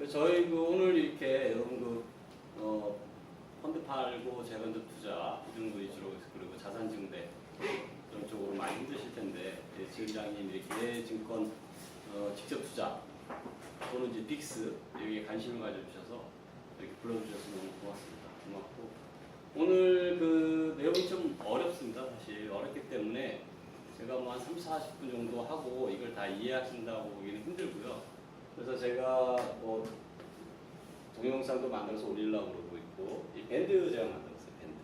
저희 오늘 이렇게 여러분 펀드 팔고 재건적 투자 이런 거 위주로 그리고 자산증대 그런 쪽으로 많이 힘드실 텐데 지점장님 이렇게 증권 직접 투자 또는 이제 빅스 여기에 관심을 가져주셔서 이렇게 불러주셔서 너무 고맙습니다. 고맙고 오늘 내용이 좀 어렵습니다. 사실 어렵기 때문에 제가 뭐 한 30-40분 정도 하고 이걸 다 이해하신다고 보기는 힘들고요. 그래서 제가 동영상도 만들어서 올리려고 그러고 있고 이 밴드 제가 만들었어요. 밴드.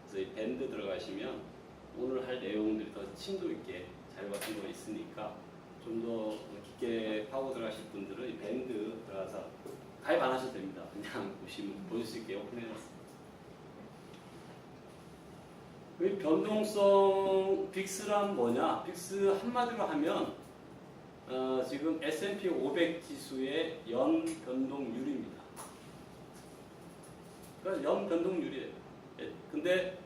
그래서 이 밴드 들어가시면 오늘 할 내용들이 더 심도 있게 자료 같은 거 있으니까 좀 더 깊게 파고 들어가실 분들은 이 밴드 들어가서 가입 안 하셔도 됩니다. 그냥 보시면 보실 수 있게 오픈해놨습니다. 이 변동성 빅스란 뭐냐? 빅스 한마디로 하면 지금 S&P 500 지수의 연 변동률입니다. 그러니까 연 변동률이에요. 근데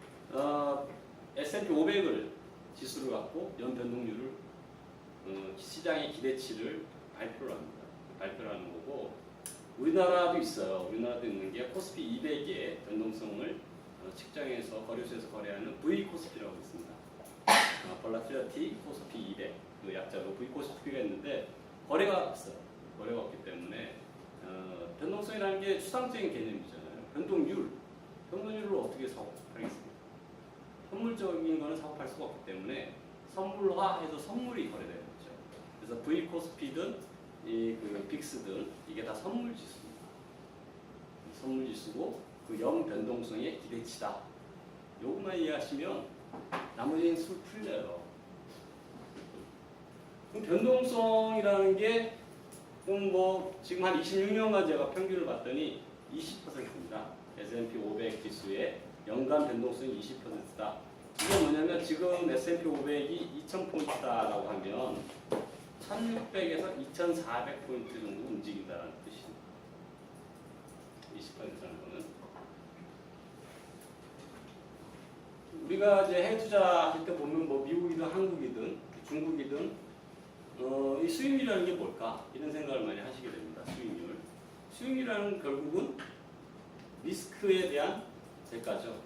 S&P 500을 지수를 갖고 연 변동률을 시장의 기대치를 발표를 합니다. 발표를 하는 거고 우리나라도 있어요. 우리나라도 있는 게 코스피 200의 변동성을 측정해서 거래소에서 거래하는 V 코스피라고 있습니다. 볼라틸리티 코스피 200 그 약자로 V 코스피가 있는데 거래가 없어요. 거래가 없기 때문에 변동성이라는 게 추상적인 개념이잖아요. 변동률을 어떻게 사고하겠습니까? 선물적인 거는 사고할 수가 없기 때문에 선물화해서 선물이 거래되는 거죠. 그래서 V 코스피든 빅스든 이게 다 선물 지수입니다. 선물 지수고 그 연 변동성의 기대치다. 요것만 이해하시면 나머지는 술 풀려요. 그럼 변동성이라는 게 지금 한 26년간 제가 평균을 봤더니 20%입니다. S&P 500 지수의 연간 변동성이 20%다. 이게 뭐냐면 지금 S&P 500이 2000포인트다라고 하면 1600에서 2400포인트 정도 움직인다는 뜻입니다. 20%라는 거는. 우리가 이제 해외 투자할 때 보면 미국이든 한국이든 중국이든 이 수익률이라는 게 뭘까? 이런 생각을 많이 하시게 됩니다. 수익률. 수익률이라는 결국은 리스크에 대한 대가죠.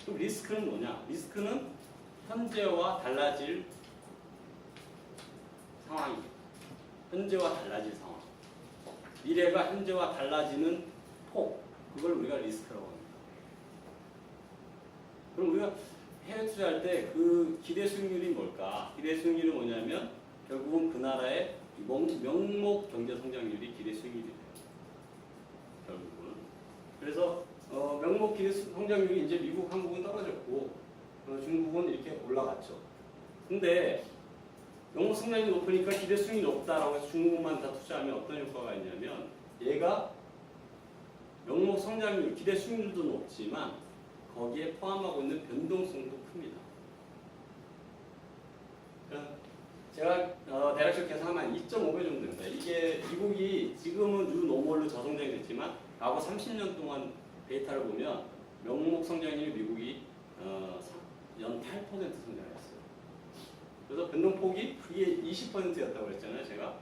그럼 리스크는 뭐냐? 리스크는 현재와 달라질 상황입니다. 현재와 달라질 상황. 미래가 현재와 달라지는 폭. 그걸 우리가 리스크라고 합니다. 그럼 우리가 해외 투자할 때 그 기대 수익률이 뭘까? 기대 수익률이 뭐냐면 결국은 그 나라의 명목 경제 성장률이 기대 수익률이 돼요. 결국은. 그래서 명목 기대 성장률이 이제 미국, 한국은 떨어졌고 중국은 이렇게 올라갔죠. 근데 명목 성장률이 높으니까 기대 수익률이 높다라고 해서 중국만 다 투자하면 어떤 효과가 있냐면 얘가 명목 성장률, 기대 수익률도 높지만 거기에 포함하고 있는 변동성도 큽니다. 제가 대략적 계산하면 2.5배 정도입니다. 이게 미국이 지금은 뉴 노멀로 저성장이 됐지만 과거 30년 동안 데이터를 보면 명목 성장률이 미국이 연 8% 성장했어요. 그래서 변동폭이 그게 20%였다고 했잖아요. 제가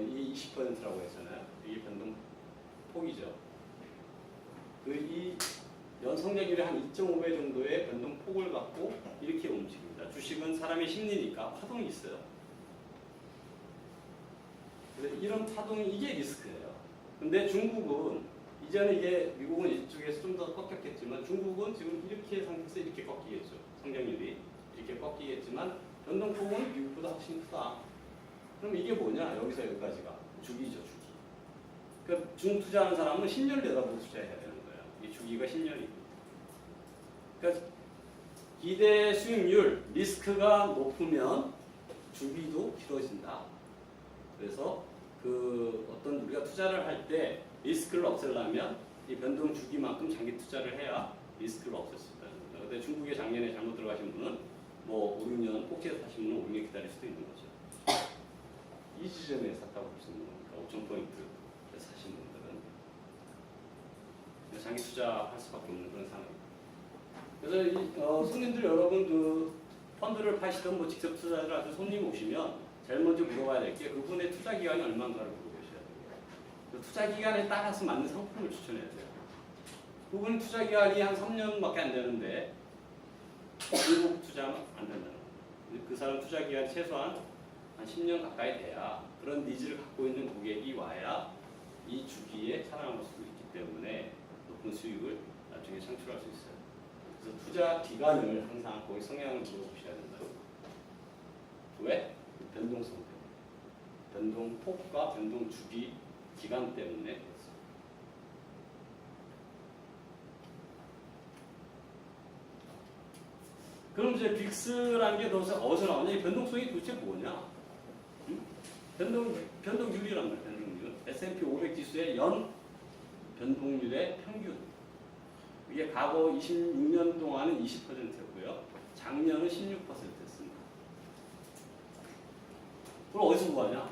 이게 20%라고 했잖아요. 이게 변동폭이죠. 이 연 성장률이 한 2.5배 정도의 변동폭을 갖고 이렇게 움직입니다. 주식은 사람의 심리니까 파동이 있어요. 그래서 이런 파동이 이게 리스크예요. 근데 중국은 이제는 이게 미국은 이쪽에서 좀 더 꺾였겠지만 중국은 지금 이렇게 상태에서 이렇게 꺾이겠죠. 성장률이 이렇게 꺾이겠지만 변동폭은 미국보다 훨씬 크다. 그럼 이게 뭐냐? 여기서 여기까지가 주기죠, 주기. 그러니까 중투자하는 사람은 10년 내다보고 투자해야 되는 거예요. 이 주기가 10년이고. 그러니까 기대 수익률, 리스크가 높으면 주기도 길어진다. 그래서 어떤 우리가 투자를 할 때 리스크를 없애려면 이 변동 주기만큼 장기 투자를 해야 리스크를 없앨 수 있다는 겁니다. 근데 중국에 작년에 잘못 들어가신 분은 5, 6년 꼭지에 사신 분은 5년 기다릴 수도 있는 거죠. 이 지점에 샀다고 볼 수 있는 거니까 5,000포인트 사신 분들은 장기 투자할 수밖에 없는 그런 상황입니다. 그래서 손님들 여러분 펀드를 파시던 직접 투자를 하던 손님 오시면 제일 먼저 물어봐야 될 게 그분의 투자 기간이 얼마인가를 물어보셔야 돼요. 투자 기간에 따라서 맞는 상품을 추천해야 돼요. 그분 투자 기간이 한 3년밖에 안 되는데 중국 투자는 안 된다는 거예요. 그 사람 투자 기간 최소한 한 10년 가까이 돼야 그런 니즈를 갖고 있는 고객이 와야 이 주기에 살아남을 수 있기 때문에 높은 수익을 나중에 창출할 수 있어요. 그래서 투자 기간을 항상 거기 성향을 물어보셔야 된다. 왜? 변동성 때문에. 변동폭과 변동 주기 기간 때문에 그렇습니다. 그럼 이제 빅스라는 게 어디서 나오냐? 이 변동성이 도대체 뭐냐? 응? 변동률이란 말이야. 변동률. S&P 500 지수의 연 변동률의 평균. 이게 과거 26년 동안은 20%였고요. 작년은 16%였습니다. 그럼 어디서 구하냐?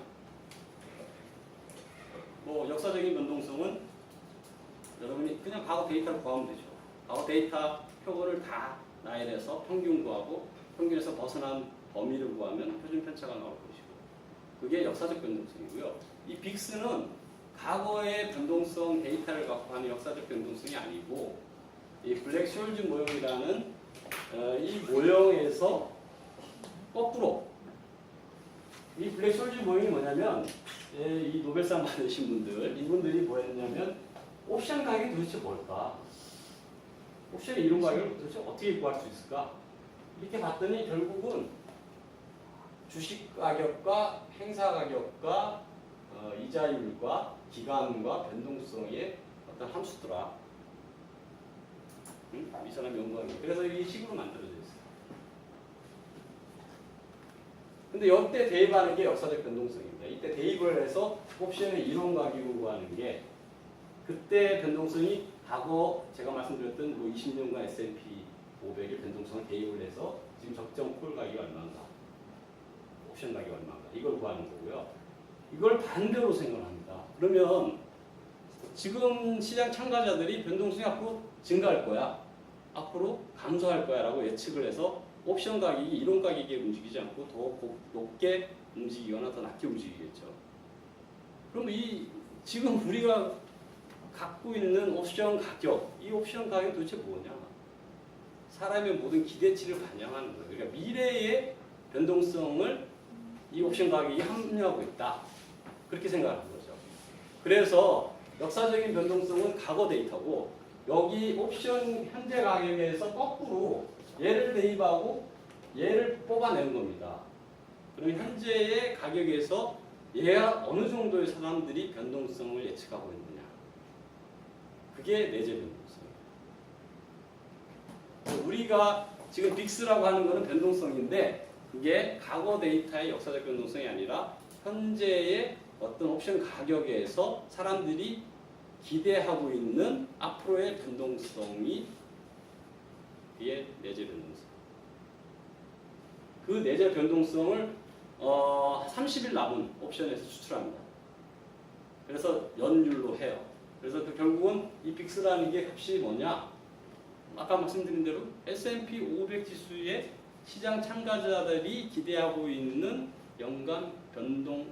뭐 역사적인 변동성은 여러분이 그냥 과거 데이터를 구하면 되죠. 과거 데이터 표본을 다 나열해서 평균 구하고 평균에서 벗어난 범위를 구하면 표준 편차가 나올 것이고 그게 역사적 변동성이고요. 이 빅스는 과거의 변동성 데이터를 갖고 하는 역사적 변동성이 아니고 이 블랙숄즈 모형이라는 이 모형에서 거꾸로 이 블랙숄즈 모형이 뭐냐면 이 노벨상 받으신 분들 이분들이 뭐 했냐면 옵션 가격이 도대체 뭘까? 옵션의 이론 가격을 도대체 어떻게 구할 수 있을까? 이렇게 봤더니 결국은 주식 가격과 행사 가격과 이자율과 기간과 변동성의 어떤 함수더라. 응? 이 사람이 연구한 게. 그래서 이 식으로 만들어져 있어요. 근데 이때 대입하는 게 역사적 변동성입니다. 이때 대입을 해서 옵션의 이론 가격을 구하는 게 그때 변동성이 과거 제가 말씀드렸던 뭐 20년간 S&P 500의 변동성을 대입을 해서 지금 적정 콜 가격이 얼마인가, 옵션 가격이 얼마인가 이걸 구하는 거고요. 이걸 반대로 생각합니다. 그러면 지금 시장 참가자들이 변동성이 앞으로 증가할 거야, 앞으로 감소할 거야라고 예측을 해서 옵션 가격이 이론 가격에 움직이지 않고 더 높게 움직이거나 더 낮게 움직이겠죠. 그럼 이 지금 우리가 갖고 있는 옵션 가격, 이 옵션 가격 도대체 뭐냐? 사람의 모든 기대치를 반영하는 거예요. 그러니까 미래의 변동성을 이 옵션 가격이 함유하고 있다. 그렇게 생각하는 거죠. 그래서 역사적인 변동성은 과거 데이터고 여기 옵션 현재 가격에서 거꾸로 얘를 대입하고 얘를 뽑아내는 겁니다. 그럼 현재의 가격에서 얘가 어느 정도의 사람들이 변동성을 예측하고 있느냐. 그게 내재 변동성이에요. 우리가 지금 빅스라고 하는 거는 변동성인데 그게 과거 데이터의 역사적 변동성이 아니라 현재의 어떤 옵션 가격에서 사람들이 기대하고 있는 앞으로의 변동성이 그게 내재 변동성. 그 내재 변동성을 30일 남은 옵션에서 추출합니다. 그래서 연율로 해요. 그래서 결국은 이 빅스라는 게 값이 뭐냐? 아까 말씀드린 대로 S&P 500 지수의 시장 참가자들이 기대하고 있는 연간 변동율.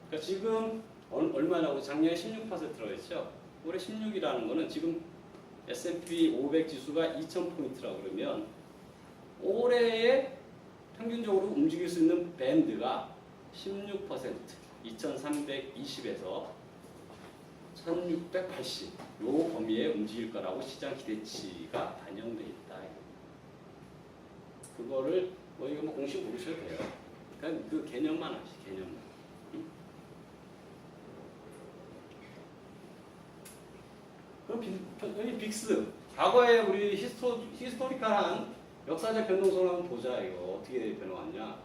그러니까 지금 얼마냐고 작년에 16%라고 했죠. 올해 16이라는 거는 지금 S&P 500 지수가 2000포인트라고 그러면 올해에 평균적으로 움직일 수 있는 밴드가 16%, 2320에서 1680, 요 범위에 움직일 거라고 시장 기대치가 반영돼 있다. 그거를 뭐 이거 뭐 공식 모르셔도 돼요. 그러니까 그 개념만 아시, 개념만. 그럼 이 빅스, 과거에 우리 히스토리컬한 역사적 변동성을 한번 보자. 이거 어떻게 변화왔냐?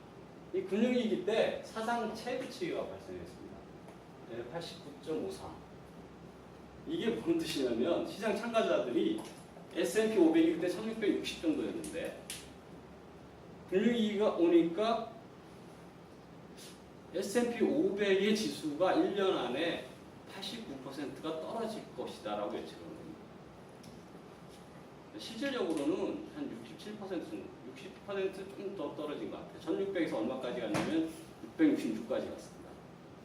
이 금융위기 때 사상 최고치가 발생했습니다. 89.53. 이게 무슨 뜻이냐면 시장 참가자들이 S&P 500이 그때 1660 정도였는데 금융위기가 오니까 S&P 500의 지수가 1년 안에 89%가 떨어질 것이다 라고 예측한 겁니다. 실질적으로는 한 60% 좀 더 떨어진 것 같아요. 1600에서 얼마까지 갔냐면 666까지 갔습니다.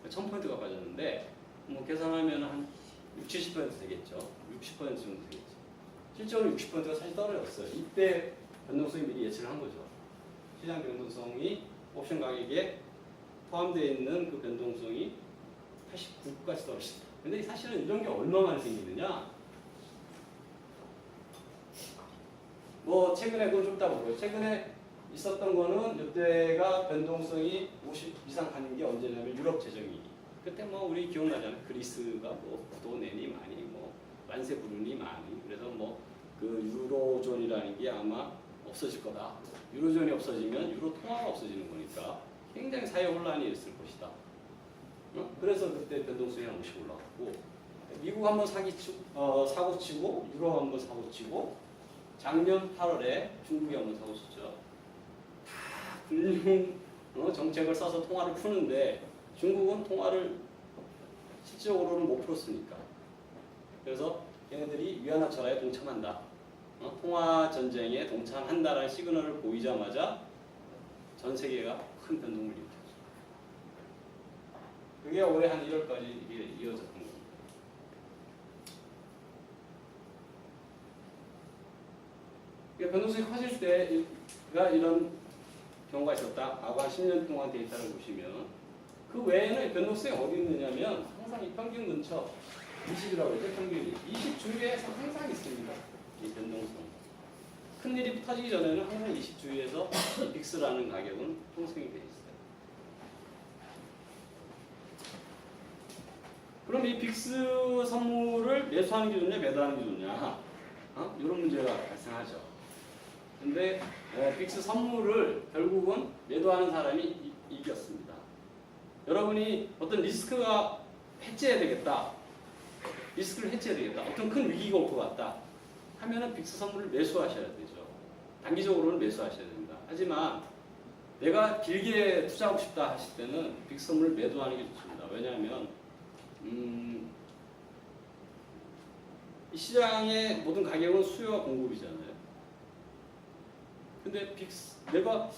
1000포인트가 빠졌는데 뭐 계산하면 한 60, 70% 되겠죠. 60% 정도 되겠죠. 실제로 60%가 사실 떨어졌어요. 이때 변동성이 미리 예측을 한 거죠. 시장 변동성이 옵션 가격에 포함되어 있는 그 변동성이 89까지 떨어진다. 근데 사실은 이런 게 얼마만에 생기느냐? 뭐 최근에 그건 좀 이따 보고요. 최근에 있었던 거는 이때가 변동성이 50 이상 가는 게 언제냐면 유럽 재정이 그때 뭐 우리 기억나잖아요. 그리스가 뭐 부도 내니 많이 뭐 만세 부르니 많이 그래서 뭐 그 유로존이라는 게 아마 없어질 거다. 유로존이 없어지면 유로 통화가 없어지는 거니까 굉장히 사회 혼란이 있을 것이다. 그래서 그때 변동성이 한 50 올라갔고 미국 한번 사고치고 유럽 한번 사고치고 작년 8월에 중국이 한번 사고쳤죠. 다 금융 정책을 써서 통화를 푸는데 중국은 통화를 실질적으로는 못 풀었으니까. 그래서 얘네들이 위안화철화에 동참한다. 통화 전쟁에 동참한다라는 시그널을 보이자마자 전 세계가 큰 변동을 일으켰죠. 그게 올해 한 1월까지 이어졌던 겁니다. 변동성이 커질 때가 이런 경우가 있었다. 과거 한 10년 동안 데이터를 보시면 그 외에는 변동성이 어디 있느냐면 항상 이 평균 근처 20이라고 했죠. 평균이 20 주위에서 항상 있습니다. 이 변동성. 큰일이 터지기 전에는 항상 20 주위에서 이 빅스라는 가격은 형성이 되어 있어요. 그럼 이 빅스 선물을 매수하는 게 좋냐 매도하는 게 좋냐 이런 문제가 발생하죠. 근데 빅스 선물을 결국은 매도하는 사람이 이겼습니다. 여러분이 어떤 리스크가 해제해야 되겠다. 리스크를 해제해야 되겠다. 어떤 큰 위기가 올 것 같다. 하면은 빅스 선물을 매수하셔야 되죠. 단기적으로는 매수하셔야 됩니다. 하지만 내가 길게 투자하고 싶다 하실 때는 빅스 선물을 매도하는 게 좋습니다. 왜냐하면 이 시장의 모든 가격은 수요와 공급이잖아요. 근데 내가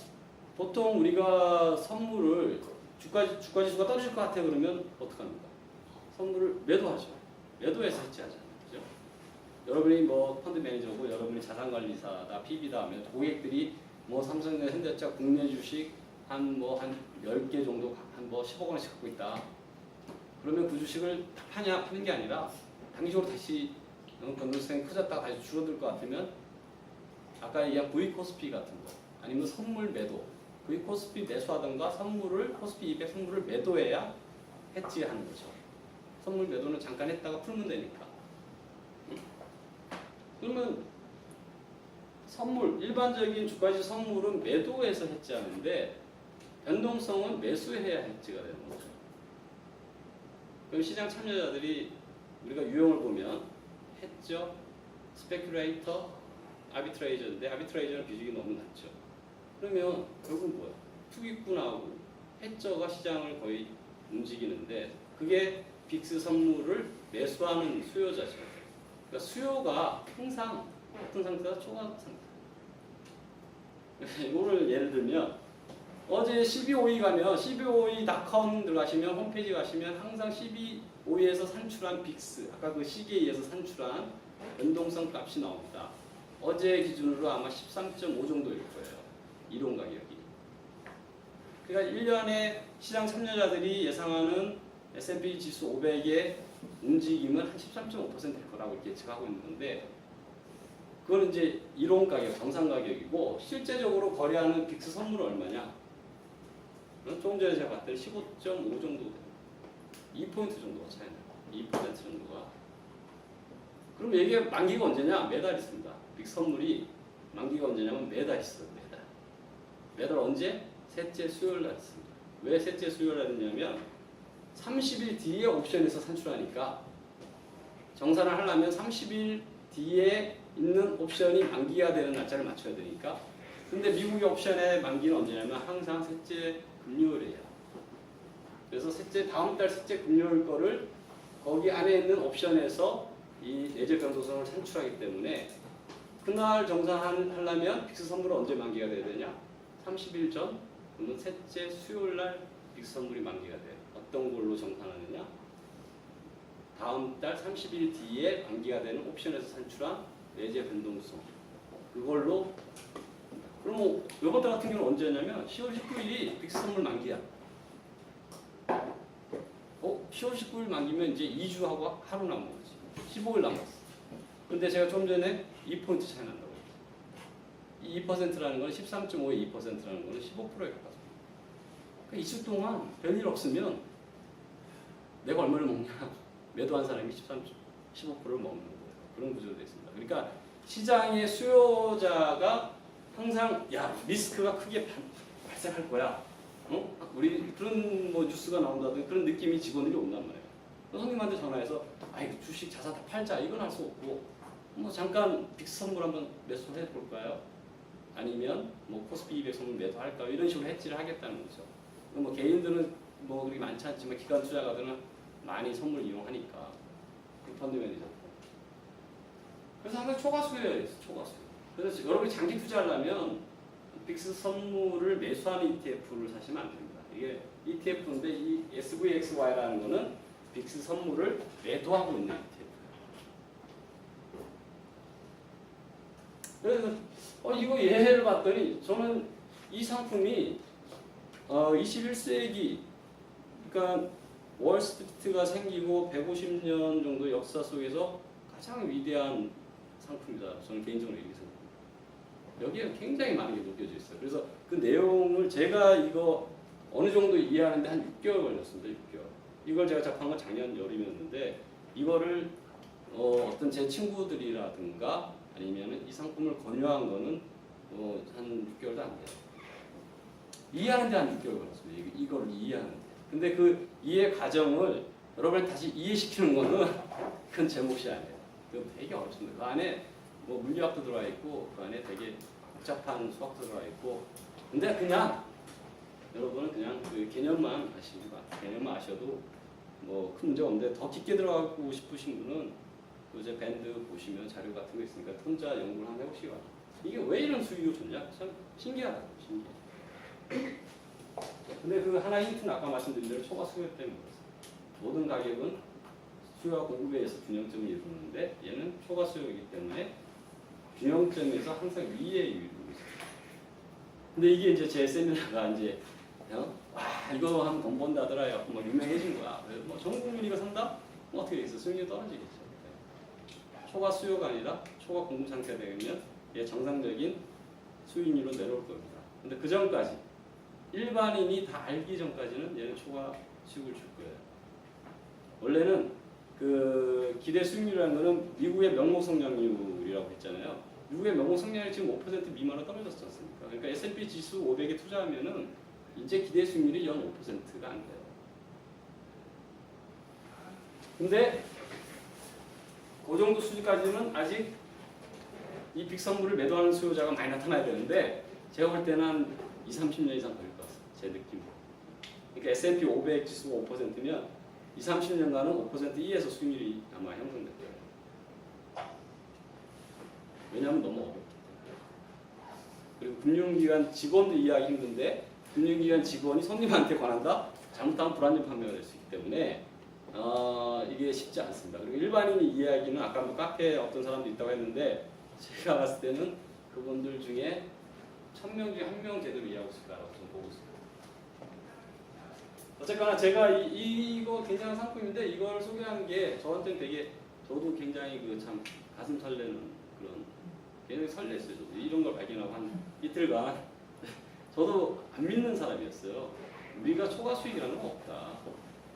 보통 우리가 선물을 주가 지수가 떨어질 것 같아 그러면 어떡합니까? 선물을 매도하죠. 매도해서 해지하잖아요. 그죠? 여러분이 뭐 펀드 매니저고 여러분이 자산관리사다, PB다 하면 고객들이 뭐 삼성전자, 현대차, 국내 주식 한 10개 정도 한 15억 원씩 갖고 있다. 그러면 그 주식을 다 파는 게 아니라 단기적으로 다시 변동성이 커졌다가 다시 줄어들 것 같으면 아까 얘기한 V코스피 같은 거 아니면 선물 매도 V코스피 매수하던가 코스피 200 선물을 매도해야 해지하는 거죠. 선물 매도는 잠깐 했다가 풀면 되니까. 그러면 일반적인 주가지 선물은 매도해서 해지하는데 변동성은 매수해야 해지가 되는 거죠. 그럼 시장 참여자들이 우리가 유형을 보면 해저, 스페큘레이터, 아비트레이저인데 아비트레이저는 비중이 너무 낮죠. 그러면 결국은 뭐야? 투기꾼하고 해저가 시장을 거의 움직이는데 그게 빅스 선물을 매수하는 수요자죠. 그러니까 수요가 항상 어떤 상태가 초과하는 상태. 이거를 예를 들면 어제 1252 가면 1252.com 들어가시면 홈페이지 가시면 항상 1252에서 산출한 빅스 아까 그 시계에 의해서 산출한 변동성 값이 나옵니다. 어제 기준으로 아마 13.5 정도일 거예요. 이론 가격이. 그러니까 1년에 시장 참여자들이 예상하는 S&P 지수 500의 움직임은 한 13.5%일 거라고 이렇게 예측하고 있는 건데 그거는 이제 이론 가격, 정상 가격이고 실제적으로 거래하는 빅스 선물은 얼마냐? 조금 전에 제가 봤더니 15.5 정도 됩니다. 2포인트 정도가 차이 나요. 2% 정도가. 그럼 이게 만기가 언제냐? 매달 있습니다. 빅스 선물이 만기가 언제냐면 매달 있어요. 매달 언제? 셋째 수요일 날 있습니다. 왜 셋째 수요일 날 있냐면 30일 뒤에 옵션에서 산출하니까 정산을 하려면 30일 뒤에 있는 옵션이 만기가 되는 날짜를 맞춰야 되니까 근데 미국의 옵션의 만기는 언제냐면 항상 셋째 금요일이에요. 그래서 다음 달 셋째 금요일 거를 거기 안에 있는 옵션에서 이 내재 변동성을 산출하기 때문에 그날 정산하려면 빅스 선물은 언제 만기가 돼야 되냐? 30일 전, 그러면 셋째 수요일 날 빅스 선물이 만기가 돼. 어떤 걸로 정산하느냐? 다음 달 30일 뒤에 만기가 되는 옵션에서 산출한 내재 변동성. 그걸로 그럼 이번 달 같은 경우는 언제냐면 10월 19일이 빅스 선물 만기야. 10월 19일 만기면 이제 2주하고 하루 남은 거지. 15일 남았어. 근데 제가 좀 전에 2포인트 차이 난다고 했죠. 이 2%라는 건 13.5에 2%라는 거는 15%에 가까워. 그러니까 2주 동안 별일 없으면 내가 얼마를 먹냐? 매도한 사람이 15%를 먹는 거예요. 그런 구조로 되어 있습니다. 그러니까 시장의 수요자가 항상 리스크가 크게 발생할 거야. 우리 그런 뭐 뉴스가 나온다든지 그런 느낌이 직원들이 온단 말이에요. 손님한테 전화해서 주식 자산 다 팔자 이건 할 수 없고 뭐 잠깐 빅스 선물 한번 매수해 볼까요? 아니면 뭐 코스피 200 선물 매도할까요? 이런 식으로 해지를 하겠다는 거죠. 뭐 개인들은 뭐 그렇게 많지 않지만 기관 투자가들은 많이 선물 이용하니까 펀드 매니저도. 그래서 항상 초과수요예요. 초과수요. 그래서 여러분이 장기 투자하려면 빅스 선물을 매수하는 ETF를 사시면 안 됩니다. 이게 ETF인데 이 SVXY라는 거는 빅스 선물을 매도하고 있는 ETF예요. 그래서 이거 예를 봤더니 저는 이 상품이 21세기 그러니까 월스트리트가 생기고 150년 정도 역사 속에서 가장 위대한 상품이다. 저는 개인적으로 이렇게 생각합니다. 여기에 굉장히 많은 게 녹여져 있어요. 그래서 그 내용을 제가 이거 어느 정도 이해하는데 한 6개월 걸렸습니다. 6개월. 이걸 제가 접한 건 작년 여름이었는데 이거를 어떤 제 친구들이라든가 아니면 이 상품을 권유한 거는 한 6개월도 안 돼요. 이해하는데 한 6개월 걸렸습니다. 이거를 이해하는데. 근데 그 이해 과정을 여러분이 다시 이해시키는 거는 그건 제 몫이 아니에요. 그건 되게 어렵습니다. 그 안에 뭐 물리학도 들어와 있고 그 안에 되게 복잡한 수학도 들어와 있고 근데 그냥 여러분은 그냥 그 개념만 아시고 개념만 아셔도 뭐 큰 문제가 없는데 더 깊게 들어가고 싶으신 분은 제 밴드 보시면 자료 같은 거 있으니까 혼자 연구를 한번 해보시기 바랍니다. 이게 왜 이런 수익이 좋냐? 참 신기하다. 신기해. 근데 그 하나의 힌트는 아까 말씀드린 대로 초과 수요 때문에 그렇습니다. 모든 가격은 수요와 공급에 의해서 균형점을 이루는데 얘는 초과 수요이기 때문에 균형점에서 항상 위에 이루고 있습니다. 근데 이게 이제 제 세미나가 이제 이거 하면 돈 번다더라 뭐 유명해진 거야. 뭐 전 국민이 이거 산다? 뭐 어떻게 되겠어? 수익률이 떨어지겠죠. 초과 수요가 아니라 초과 공급 상태가 되면 얘 정상적인 수익률로 내려올 겁니다. 근데 그 전까지 일반인이 다 알기 전까지는 얘는 초과 수익을 줄 거예요. 원래는 그 기대 수익률이라는 거는 미국의 명목 성장률이라고 했잖아요. 미국의 명목 성장률이 지금 5% 미만으로 떨어졌지 않습니까? 그러니까 S&P 지수 500에 투자하면은 이제 기대 수익률이 연 5%가 안 돼요. 근데 그 정도 수준까지는 아직 이 빅선물을 매도하는 수요자가 많이 나타나야 되는데 제가 볼 때는 한 20-30년 이상 걸릴 것 같아요. 제 느낌으로. 그러니까 S&P 500 지수가 5%면 20-30년간은 5% 이에서 수익률이 아마 형성될 거예요. 왜냐하면 너무 어렵기 때문에. 그리고 금융기관 직원도 이해하기 힘든데 금융기관 직원이 손님한테 관한다? 잘못하면 불안전 판매가 될 수 있기 때문에 이게 쉽지 않습니다. 그리고 일반인이 이해하기는 아까 뭐 카페에 어떤 사람도 있다고 했는데 제가 봤을 때는 그분들 중에 1000명 중에 1명 제대로 이해하고 있을까라고 좀 보고 있습니다. 어쨌거나 제가 이거 괜찮은 상품인데 이걸 소개한 게 저한테는 되게 저도 굉장히 그 참 가슴 설레는 그런 굉장히 설렜어요. 저도 이런 걸 발견하고 한 이틀간 저도 안 믿는 사람이었어요. 우리가 초과 수익이라는 건 없다.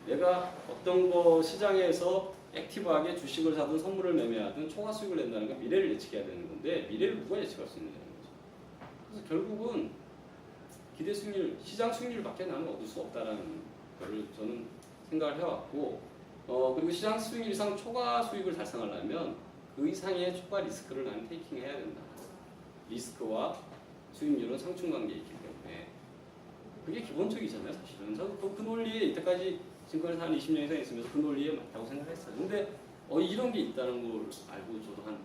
내가 어떤 거 시장에서 액티브하게 주식을 사든 선물을 매매하든 초과 수익을 낸다는 건 미래를 예측해야 되는 건데 미래를 누가 예측할 수 있느냐는 거죠. 그래서 결국은 기대 수익률, 시장 수익률밖에 나는 얻을 수 없다라는 거를 저는 생각을 해왔고 그리고 시장 수익률 이상 초과 수익을 달성하려면 그 이상의 초과 리스크를 나는 테이킹해야 된다. 리스크와 수익률은 상충관계에 있기 때문에 그게 기본적이잖아요. 사실은 저도 그 논리에 이때까지 증권에서 한 20년 이상 있으면서 그 논리에 맞다고 생각했어요. 근데 이런 게 있다는 걸 알고 저도 한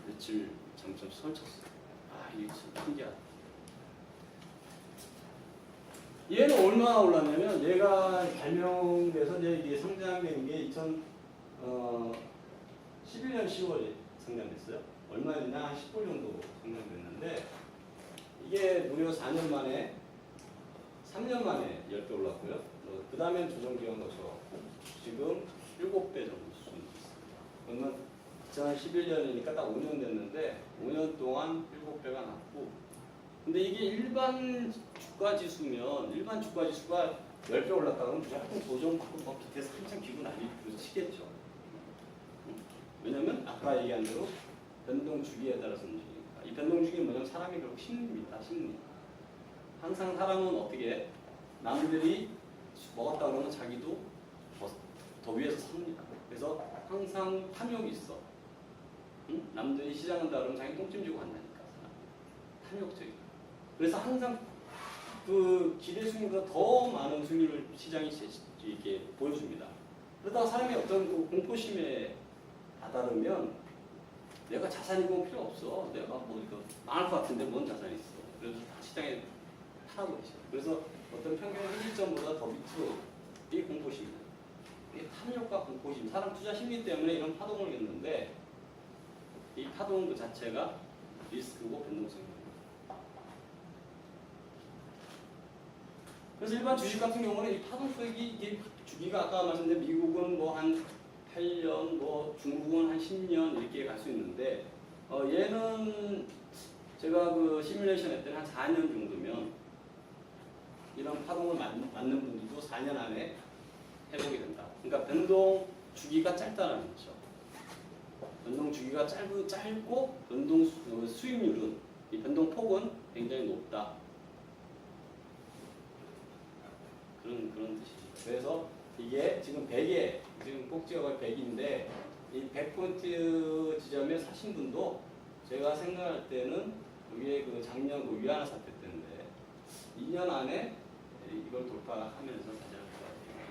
며칠 잠시 설쳤어요. 이게 참 신기하다. 얘는 얼마나 올랐냐면 얘가 발명돼서 이제 이게 상장된 게 2011년 10월에 상장됐어요. 얼마였냐? 한 10불 정도 상장됐는데 이게 무려 4년 만에 3년 만에 10배 올랐고요. 그 다음엔 조정기간 거쳐갖고 지금 7배 정도 수준이 있습니다. 그러면 2011년이니까 딱 5년 됐는데 5년 동안 7배가 났고 근데 이게 일반 주가 지수면 일반 주가 지수가 10배 올랐다면 무조건 조정받고 뭐 밑에서 한참 기분 난리로 치겠죠. 왜냐면 아까 얘기한 대로 변동 주기에 따라서 움직이니까. 이 변동 주기는 뭐냐면 사람이 결국 심리입니다. 심리. 항상 사람은 어떻게 남들이 먹었다 그러면 자기도 더 위에서 삽니다. 그래서 항상 탐욕이 있어. 응? 남들이 시장한다 그러면 자기 똥찜 주고 간다니까. 탐욕적이야. 그래서 항상 그 기대 수익보다 더 많은 수익을 시장이 이렇게 보여줍니다. 그러다가 사람이 어떤 그 공포심에 다다르면 내가 자산이 뭐 필요 없어. 내가 뭐 이거 망할 것 같은데 뭔 자산이 있어. 그래서 시장에 팔아버리죠. 그래서 어떤 평균 현실점보다 더 밑으로 이게 공포심이다. 이게 탐욕과 공포심, 사람 투자 심리 때문에 이런 파동을 겪는데 이 파동 그 자체가 리스크고 변동성입니다. 그래서 일반 주식 같은 경우는 이 파동 수익이 이게 주기가 아까 말씀드린 미국은 뭐 한 8년, 뭐 중국은 한 10년 이렇게 갈 수 있는데 얘는 제가 그 시뮬레이션 했을 때는 한 4년 정도면 이런 파동을 맞는 분들도 4년 안에 회복이 된다. 그러니까 변동 주기가 짧다는 거죠. 변동 주기가 짧고 변동 수익률은 이 변동 폭은 굉장히 높다. 그런 뜻이죠. 그래서 이게 지금 100에 지금 꼭지가 거의 100인데 이 100포인트 지점에 사신 분도 제가 생각할 때는 이게 그 작년 그 위안화 사태 때인데 2년 안에 이걸 돌파하면서 가장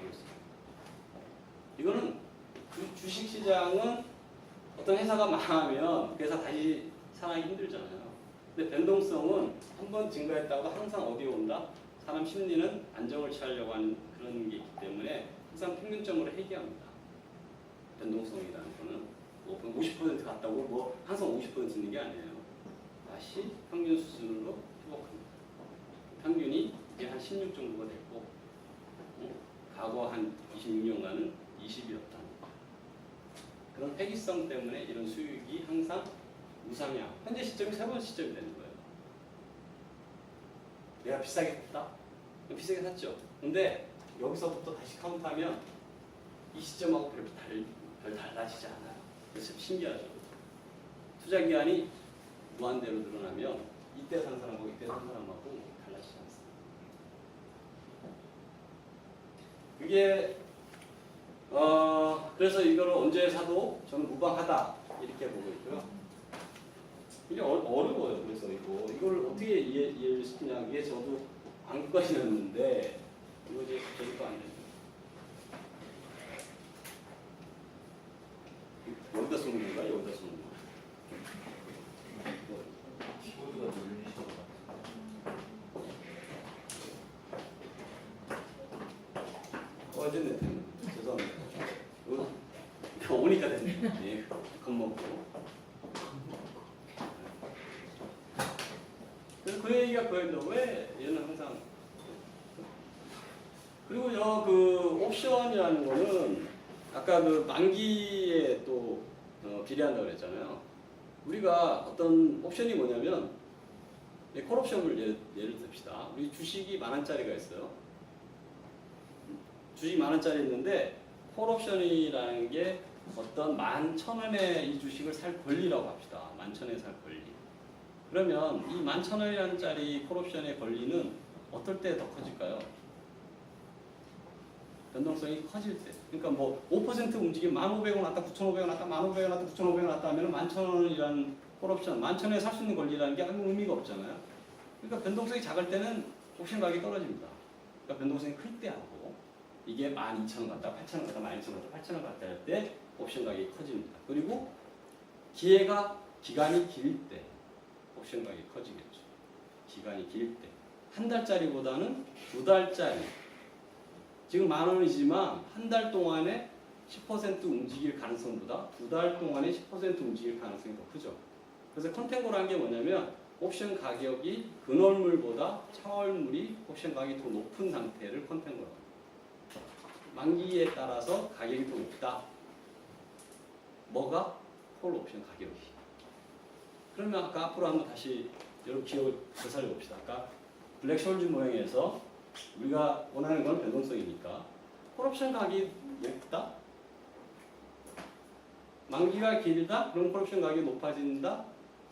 좋았습니다. 이거는 주식 시장은 어떤 회사가 망하면 그 회사 다시 살아나기 힘들잖아요. 근데 변동성은 한번 증가했다고 항상 어디에 온다? 사람 심리는 안정을 취하려고 하는 그런 게 있기 때문에 항상 평균점으로 회귀합니다. 변동성이라는 거는 뭐 50% 갔다고 뭐 항상 50% 있는 게 아니에요. 다시 평균 수준으로 회복합니다. 평균이 이제 한 16 정도가 됐고 과거 한 26년간은 20이었다. 그런 회귀성 때문에 이런 수익이 항상 우상향. 현재 시점이 세 번째 시점이 되는 거예요. 내가 비싸게 샀다? 비싸게 샀죠. 근데 여기서부터 다시 카운트하면 이 시점하고 별 달라지지 않아요. 그래서 신기하죠. 투자 기간이 무한대로 늘어나면 이때 산 사람하고 이때 산 사람하고 달라지지 않습니다. 그게 그래서 이거를 언제 사도 저는 무방하다 이렇게 보고 있고요. 이게 어려워요. 그래서 이걸 어떻게 이해를 시키냐. 이게 저도 안구까지였는데 이거 이제 저도 안 돼요. 여기다 쏘는 건가? 여기다 쏘는 건가? 키보드가 눌리셔서 어쨌든 됐네. 죄송합니다. 오니까 됐네. 예, 겁먹고. 그래서 그 얘기가 그거예요. 왜 얘는 항상 그리고 그 옵션이라는 거는 아까 그 만기에 또 비례한다고 그랬잖아요. 우리가 어떤 옵션이 뭐냐면 콜옵션을 예를 듭시다. 우리 주식이 10,000원짜리가 있어요. 주식 10,000원짜리 있는데 콜옵션이라는 게 어떤 11,000원에 이 주식을 살 권리라고 합시다. 11,000원에 살 권리. 그러면 이 11,000원짜리 콜옵션의 권리는 어떨 때 더 커질까요? 변동성이 커질 때. 그러니까 뭐 5% 움직이면 1,500원 왔다 9,500원 왔다 1,500원 왔다 9,500원 왔다 하면 11,000원이라는 콜옵션 11,000원에 살 수 있는 권리라는 게 아무 의미가 없잖아요. 그러니까 변동성이 작을 때는 옵션 가격이 떨어집니다. 그러니까 변동성이 클 때 하고 이게 12,000원 갔다 8,000원 갔다 12,000원 갔다 8,000원 갔다 할 때 옵션 가격이 커집니다. 그리고 기간이 길 때 옵션 가격이 커지겠죠. 기간이 길 때. 한 달짜리보다는 두 달짜리. 지금 10,000원이지만 한 달 동안에 10% 움직일 가능성보다 두 달 동안에 10% 움직일 가능성이 더 크죠. 그래서 컨탱고라는 게 뭐냐면 옵션 가격이 근월물보다 차월물이 옵션 가격이 더 높은 상태를 컨탱고라고 합니다. 만기에 따라서 가격이 더 높다. 뭐가? 콜 옵션 가격이. 그러면 아까 앞으로 한번 다시 여러분 기억을 되살려 봅시다. 아까 블랙숄즈 모형에서 우리가 원하는 건 변동성이니까 콜 옵션 가격이 높다? 만기가 길다? 그럼 콜 옵션 가격이 높아진다?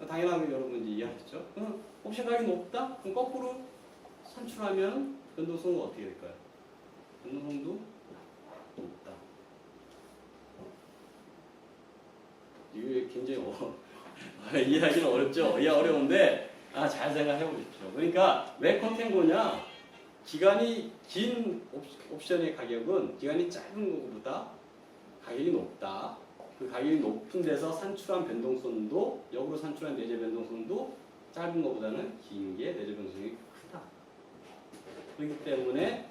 당연하게 여러분 이제 이해하셨죠? 그럼 옵션 가격이 높다? 그럼 거꾸로 산출하면 변동성은 어떻게 될까요? 변동성도 높다. 이게 굉장히 이해하기는 어렵죠? 이해 어려운데 잘 생각해 보십시오. 그러니까 왜 컨탱고냐? 기간이 긴 옵션의 가격은 기간이 짧은 것보다 가격이 높다. 그 가격이 높은 데서 산출한 변동성도 역으로 산출한 내재 변동성도 짧은 것보다는 긴 게 내재 변동성이 크다. 그렇기 때문에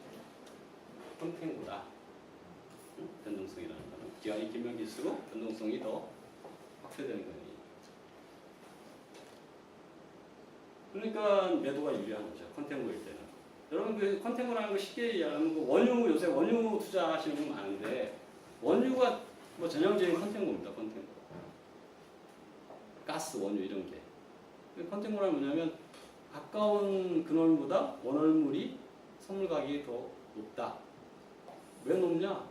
컨탱고다. 변동성이라는 거는 기간이 길면 길수록 변동성이 더 확대되는 거예요. 그러니까 매도가 유리한 거죠. 컨탱고일 때는. 여러분 그 컨탱고라는 거 쉽게 이해하면 원유 요새 원유 투자하시는 분 많은데 원유가 뭐 전형적인 컨탱고입니다. 컨탱고. 가스, 원유 이런 게. 컨탱고라는 뭐냐면 가까운 근월물보다 원월물이 선물 가격이 더 높다. 왜 높냐?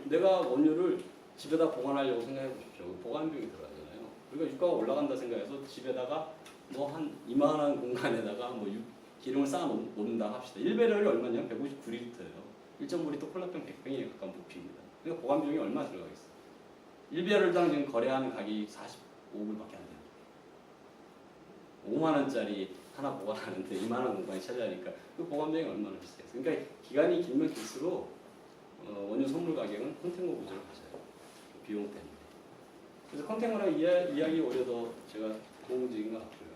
내가 원유를 집에다 보관하려고 생각해 보십시오. 보관비용이 들어가잖아요. 우리가 유가가 올라간다 생각해서 집에다가 뭐 한 이만한 공간에다가 뭐 기름을 쌓아 놓는다 합시다. 1배럴이 얼마냐? 159리터예요. 1.5리터 콜라병 100병에 가까운 부피입니다. 그러니까 보관 비용이 얼마 들어가겠어요? 1배럴당 지금 거래하는 가격이 45불밖에 안 돼요. 5만 원짜리 하나 보관하는데 2만 원 공간이 차지하니까 그 보관 비용이 얼마나 비싸겠어요? 그러니까 기간이 길면 길수록 원유 선물 가격은 컨탱고 구조를 가져요. 비용 때문에. 그래서 컨탱고랑 이야기 오히려 더 제가 도움적인 것 같고요.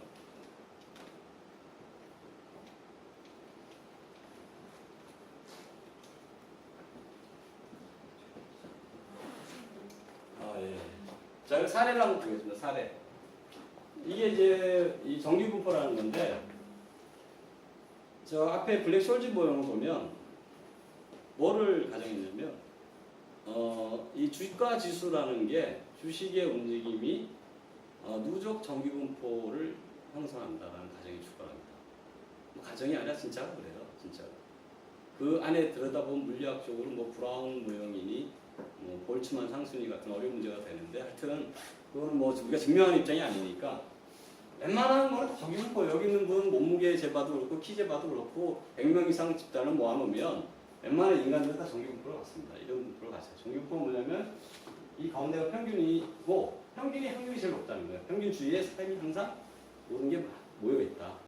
예. 자, 사례를 한번 보겠습니다. 사례. 이게 이제 이 정기분포라는 건데, 저 앞에 블랙숄즈 모형을 보면 뭐를 가정했냐면, 이 주가 지수라는 게 주식의 움직임이 누적 정기분포를 형성한다라는 가정이 주가랍니다. 뭐 가정이 아니라 진짜로 그래요. 진짜로. 그 안에 들여다보면 물리학적으로 뭐 브라운 모형이니 뭐 볼츠만 상순위 같은 어려운 문제가 되는데 하여튼 그거는 뭐 우리가 증명하는 입장이 아니니까 웬만한 거는 다 정기분포. 여기 있는 분 몸무게 재봐도 그렇고 키 재봐도 그렇고 100명 이상 집단을 모아놓으면 웬만한 인간들은 다 정기분포로 갔습니다. 이런 분포로 갔어요. 정기분포는 뭐냐면 이 가운데가 평균이고 평균이 확률이 제일 높다는 거예요. 평균 주위에 사람이 항상 모든 게 모여 있다.